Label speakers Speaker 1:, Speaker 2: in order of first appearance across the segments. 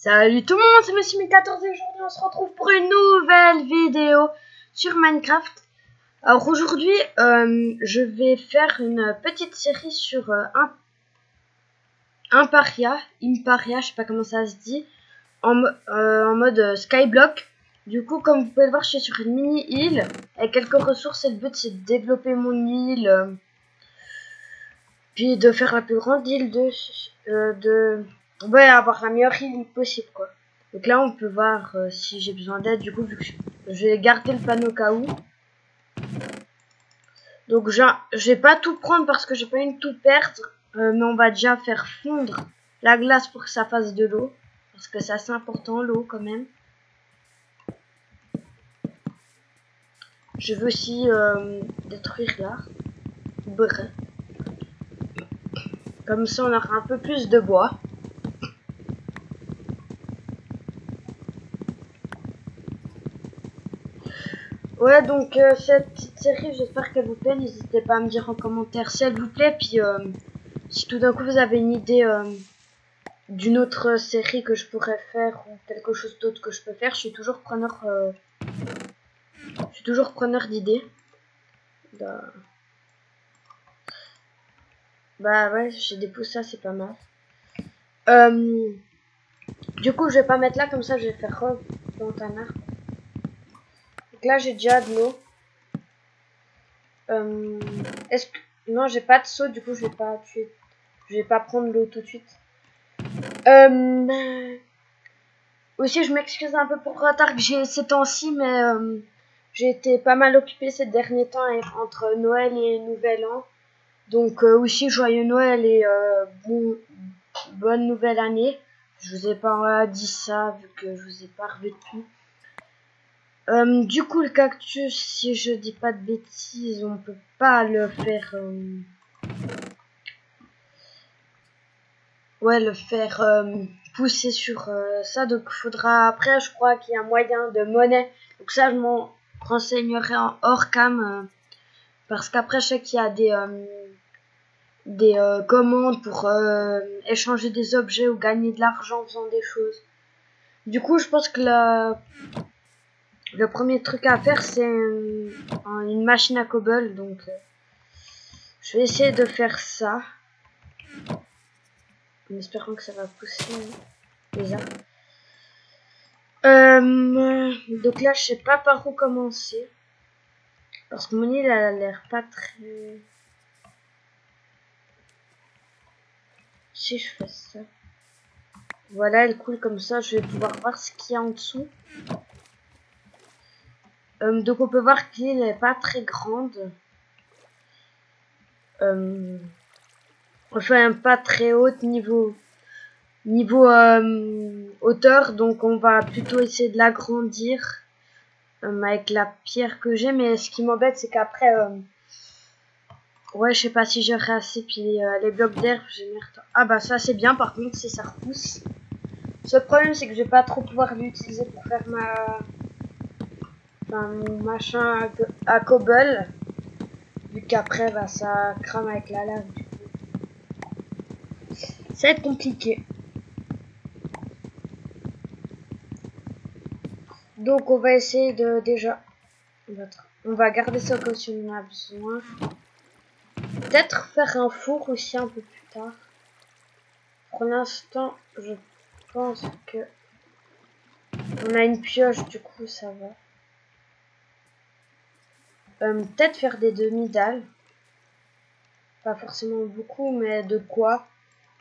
Speaker 1: Salut tout le monde, c'est Monsieur 14 et aujourd'hui on se retrouve pour une nouvelle vidéo sur Minecraft. Alors aujourd'hui je vais faire une petite série sur Imparia, je sais pas comment ça se dit, en mode Skyblock. Du coup comme vous pouvez le voir je suis sur une mini île avec quelques ressources et le but c'est de développer mon île, puis de faire la plus grande île ouais, avoir la meilleure île possible quoi. Donc là on peut voir si j'ai besoin d'aide, du coup vu que je vais garder le panneau au cas où. Donc je vais pas tout prendre parce que j'ai pas envie de tout perdre, mais on va déjà faire fondre la glace pour que ça fasse de l'eau, parce que c'est assez important l'eau quand même. Je veux aussi détruire l'arbre, comme ça on aura un peu plus de bois. Ouais, donc cette petite série, j'espère qu'elle vous plaît. N'hésitez pas à me dire en commentaire si elle vous plaît. Puis si tout d'un coup vous avez une idée d'une autre série que je pourrais faire ou quelque chose d'autre que je peux faire, je suis toujours preneur d'idées. Bah ouais, j'ai des pouces, ça c'est pas mal. Du coup, je vais pas mettre là, comme ça je vais faire replanter un arbre. Donc là, j'ai déjà de l'eau. Est-ce que... Non, j'ai pas de seau, du coup je vais pas tuer. Je vais pas prendre l'eau tout de suite. Aussi, je m'excuse un peu pour le retard que j'ai ces temps-ci, mais j'ai été pas mal occupée ces derniers temps entre Noël et Nouvel An. Donc aussi, joyeux Noël et bonne nouvelle année. Je vous ai pas dit ça, vu que je vous ai pas revu depuis. Du coup, le cactus, si je dis pas de bêtises, on peut pas le faire... Ouais, le faire pousser sur ça. Donc, il faudra... Après, je crois qu'il y a un moyen de monnaie. Donc ça, je m'en renseignerai en hors cam. Parce qu'après, je sais qu'il y a des commandes pour échanger des objets ou gagner de l'argent en faisant des choses. Du coup, je pense que le premier truc à faire, c'est une machine à cobble. Donc, je vais essayer de faire ça. En espérant que ça va pousser les arbres. Donc là, je sais pas par où commencer. Parce que mon île, elle a l'air pas très... Si je fais ça... Voilà, elle coule comme ça. Je vais pouvoir voir ce qu'il y a en dessous. Donc on peut voir que l'île n'est pas très grande. Enfin, pas très haute niveau hauteur. Donc on va plutôt essayer de l'agrandir avec la pierre que j'ai. Mais ce qui m'embête, c'est qu'après... ouais, je sais pas si j'aurai assez. Puis les blocs d'herbe, j'ai merde. Ah bah ça c'est bien, par contre, si ça repousse. Ce problème, c'est que je vais pas trop pouvoir l'utiliser pour faire mon machin à cobble. Vu qu'après, bah, ça crame avec la lave. Du coup. Ça va être compliqué. Donc, on va essayer de déjà... On va garder ça comme si on en a besoin. Peut-être faire un four aussi un peu plus tard. Pour l'instant, je pense que... On a une pioche, du coup, ça va. Peut-être faire des demi-dalles. Pas forcément beaucoup, mais de quoi.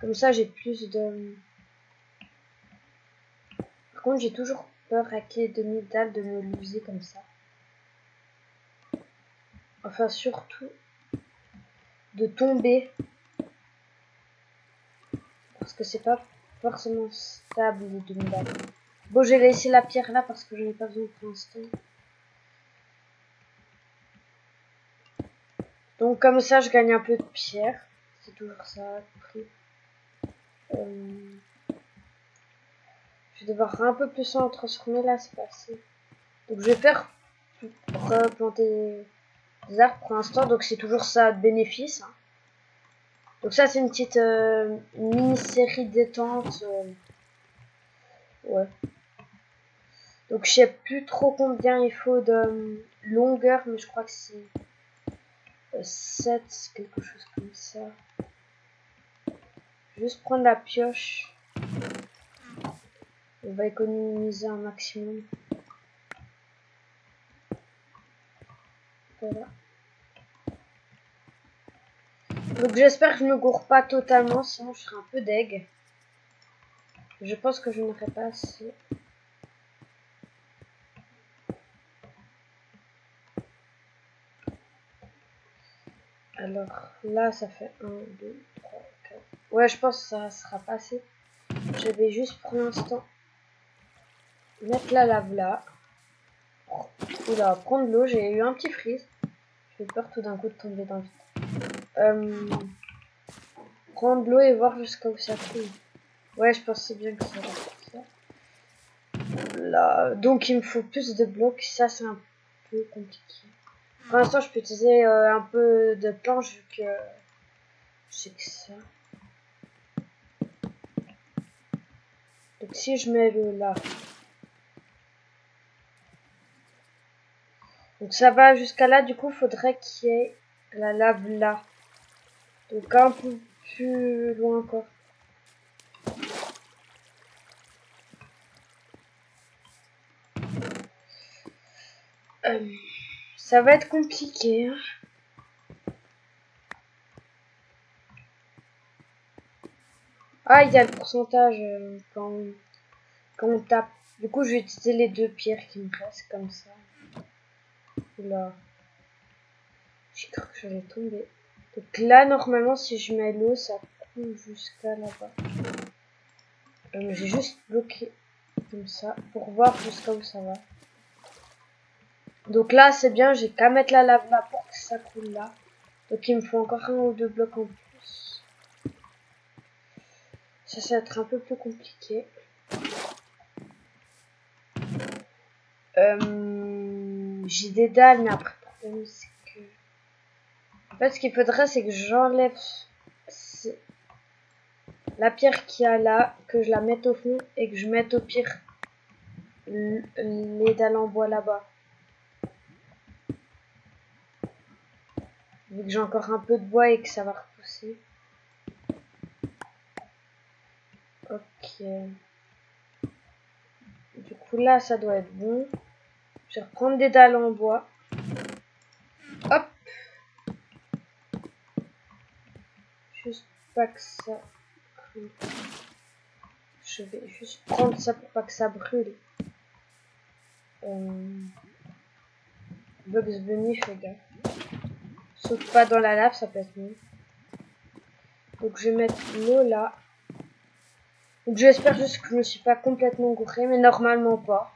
Speaker 1: Comme ça, j'ai plus de... Par contre, j'ai toujours peur avec les demi-dalles de me loser comme ça. Enfin, surtout de tomber. Parce que c'est pas forcément stable, les demi-dalles. Bon, j'ai laissé la pierre là parce que je n'ai pas besoin pour l'instant. Donc, comme ça, je gagne un peu de pierre. C'est toujours ça, prix. Je vais devoir un peu plus s'en transformer là, c'est pas assez. Donc, je vais faire replanter des arbres pour l'instant. Donc, c'est toujours ça de bénéfice. Hein. Donc, ça, c'est une petite mini-série détente. Ouais. Donc je sais plus trop combien il faut de longueur, mais je crois que c'est 7, quelque chose comme ça. Juste prendre la pioche. On va économiser un maximum. Voilà. Donc j'espère que je ne me gourre pas totalement, sinon je serai un peu deg. Je pense que je n'aurai pas assez. Alors là ça fait 1, 2, 3, 4. Ouais, je pense que ça sera pas assez. Je vais juste pour l'instant mettre la lave là. Oula, prendre l'eau, j'ai eu un petit freeze. J'ai peur tout d'un coup de tomber dans le vide. Prendre l'eau et voir jusqu'à où ça coule. Ouais, je pensais bien que ça va faire ça. Là, donc il me faut plus de blocs, ça c'est un peu compliqué. Pour l'instant, je peux utiliser un peu de planche vu que je sais que ça. Donc si je mets le là. Donc ça va jusqu'à là, du coup, faudrait qu'il y ait la lave là. Donc un peu plus loin encore. Ça va être compliqué. Hein. Ah, il y a le pourcentage quand on tape. Du coup, je vais utiliser les deux pierres qui me restent comme ça. Oula. J'ai cru que j'allais tomber. Donc là, normalement, si je mets l'eau, ça coule jusqu'à là-bas. J'ai juste bloqué comme ça pour voir jusqu'à où ça va. Donc là, c'est bien, j'ai qu'à mettre la lave là pour que ça coule là. Donc il me faut encore un ou deux blocs en plus. Ça va être un peu plus compliqué. J'ai des dalles, mais après, le problème, c'est que... En fait, ce qu'il faudrait, c'est que j'enlève la pierre qu'il y a là, que je la mette au fond et que je mette au pire les dalles en bois là-bas. Vu que j'ai encore un peu de bois et que ça va repousser. Ok. Du coup là ça doit être bon. Je vais reprendre des dalles en bois. Hop. Juste pas que ça brûle. Je vais juste prendre ça pour pas que ça brûle. Bugs Bunny, fais gaffe. Saute pas dans la lave, ça peut être mieux. Donc je vais mettre l'eau là. Donc j'espère juste que je me suis pas complètement gouré, mais normalement pas.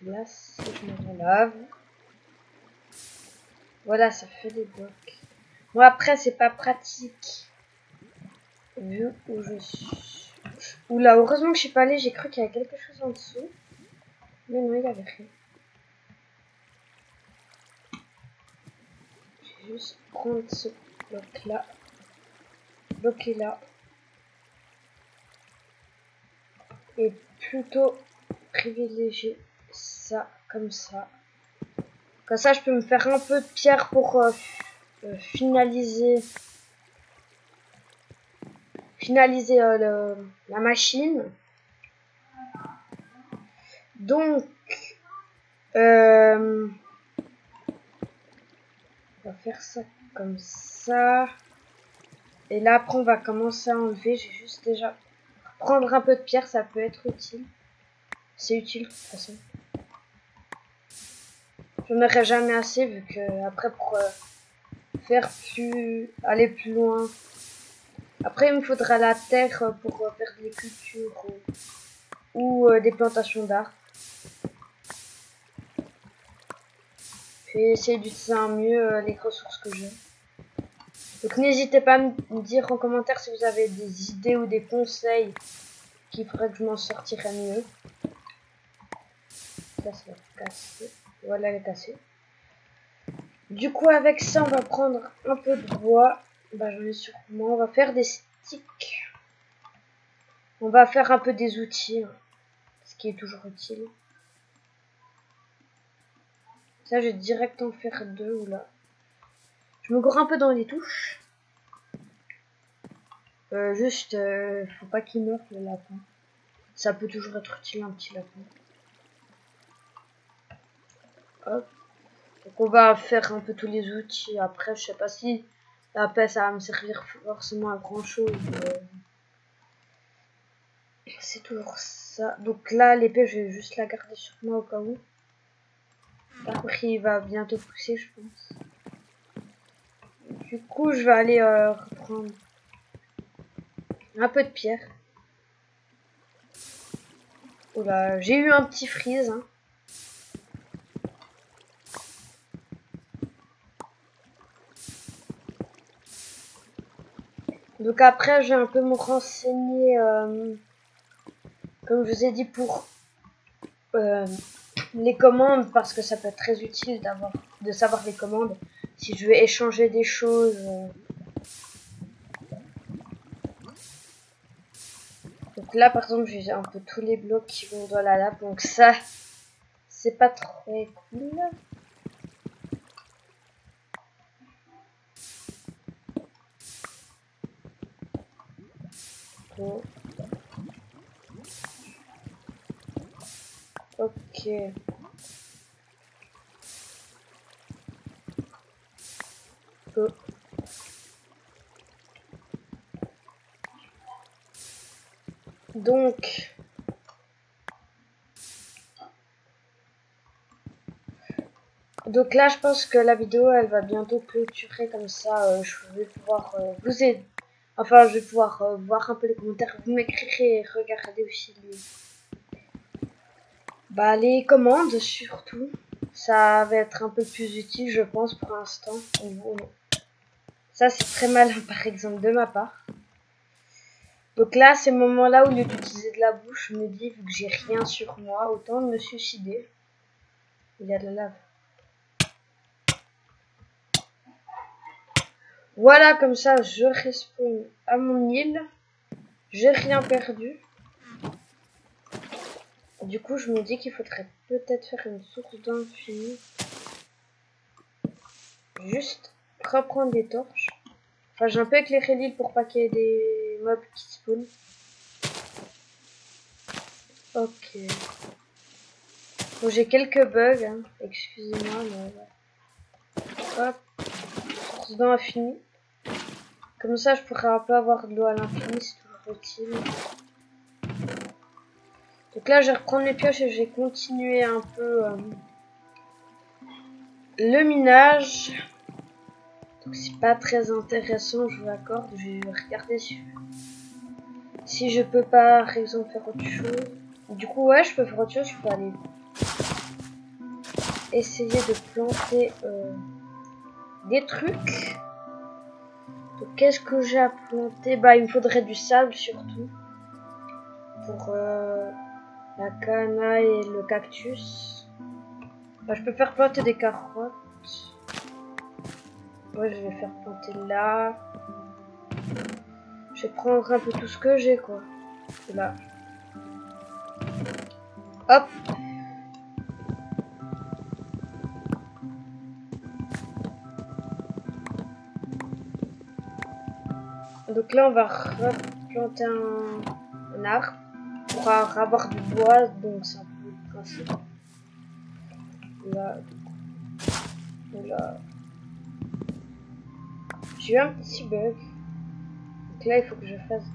Speaker 1: Là, si je mets la lave. Voilà, ça fait des blocs. Bon, après, c'est pas pratique. Vu où je suis. Oula, heureusement que je suis pas allée, j'ai cru qu'il y avait quelque chose en dessous. Mais non, il y avait rien. Je vais juste prendre ce bloc là. Bloquer là. Et plutôt privilégier ça comme ça. Comme ça, je peux me faire un peu de pierre pour finaliser la machine. Donc, on va faire ça comme ça. Et là, après, on va commencer à enlever. J'ai juste déjà prendre un peu de pierre, ça peut être utile. C'est utile de toute façon. Je n'en aurai jamais assez vu que après pour aller plus loin. Après, il me faudra la terre pour faire des cultures ou des plantations d'arbres. Je vais essayer d'utiliser un mieux les ressources que j'ai. Donc n'hésitez pas à me dire en commentaire si vous avez des idées ou des conseils qui feraient que je m'en sortirais mieux. Là, ça va casser. Voilà, elle est cassée. Du coup, avec ça, on va prendre un peu de bois. Bah, j'en ai sûrement. On va faire des sticks. On va faire un peu des outils, hein, ce qui est toujours utile. Ça, je vais direct en faire 2 ou là. Je me gourre un peu dans les touches. Juste, faut pas qu'il meure le lapin. Ça peut toujours être utile un petit lapin. Hop. Donc on va faire un peu tous les outils. Après, je sais pas si la paix ça va me servir forcément à grand chose. C'est toujours ça. Donc là, l'épée, je vais juste la garder sur moi au cas où. Après, il va bientôt pousser, je pense. Du coup, je vais aller reprendre un peu de pierre. Oula, j'ai eu un petit freeze. Hein. Donc après, je vais un peu me renseigner, comme je vous ai dit, pour les commandes, parce que ça peut être très utile de savoir les commandes. Si je veux échanger des choses. Donc là, par exemple, j'ai un peu tous les blocs qui vont dans la lave. Donc ça, c'est pas très cool. Bon. Ok. Go. Donc là, je pense que la vidéo, elle va bientôt clôturer comme ça. Je vais pouvoir vous aider. Enfin, je vais pouvoir voir un peu les commentaires. Vous m'écrirez et regardez aussi les commandes surtout. Ça va être un peu plus utile, je pense, pour l'instant. Ça, c'est très malin, par exemple, de ma part. Donc là, ces moments-là, au lieu d'utiliser de la bouche, je me dis, vu que j'ai rien sur moi, autant me suicider. Il y a de la lave. Voilà, comme ça, je respawn à mon île. J'ai rien perdu. Du coup, je me dis qu'il faudrait peut-être faire une source d'infini. Juste reprendre des torches. Enfin, j'ai un peu éclairé l'île pour pas qu'il y ait des mobs qui spawnent. Ok. Bon, j'ai quelques bugs, hein. Excusez-moi, mais... Hop. Source d'infini. Comme ça, je pourrais un peu avoir de l'eau à l'infini, c'est toujours utile. Donc là, je vais reprendre mes pioches et je vais continuer un peu le minage. Donc c'est pas très intéressant, je vous l'accorde. Je vais regarder si je peux pas, par exemple, faire autre chose. Du coup, ouais, je peux faire autre chose. Je peux aller essayer de planter des trucs. Donc qu'est-ce que j'ai à planter? Bah, il me faudrait du sable surtout. Pour la cana et le cactus. Bah, je peux faire planter des carottes. Ouais, je vais faire planter là. Je vais prendre un peu tout ce que j'ai, quoi. Là. Hop. Donc là, on va replanter un arbre pour avoir du bois, donc c'est un peu le principe. Là. Là. J'ai eu un petit bug. Donc là, il faut que je fasse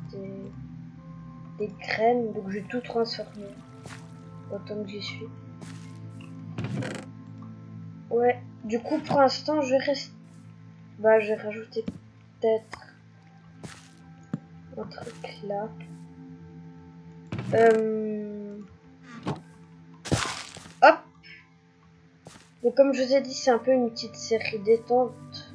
Speaker 1: des graines, donc je vais tout transformer. Autant que j'y suis. Ouais, du coup, pour l'instant, je reste. Bah, je vais rajouter peut-être un truc là. Hop. Donc comme je vous ai dit, c'est un peu une petite série détente.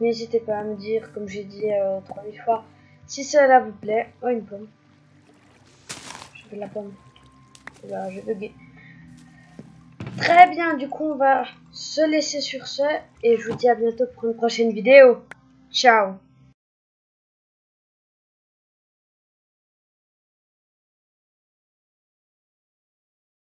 Speaker 1: N'hésitez pas à me dire, comme j'ai dit 3000 fois, si cela vous plaît. Oh, une pomme. Je veux la pomme. Là, j'ai bugué. Très bien, du coup, on va se laisser sur ce. Et je vous dis à bientôt pour une prochaine vidéo. Ciao.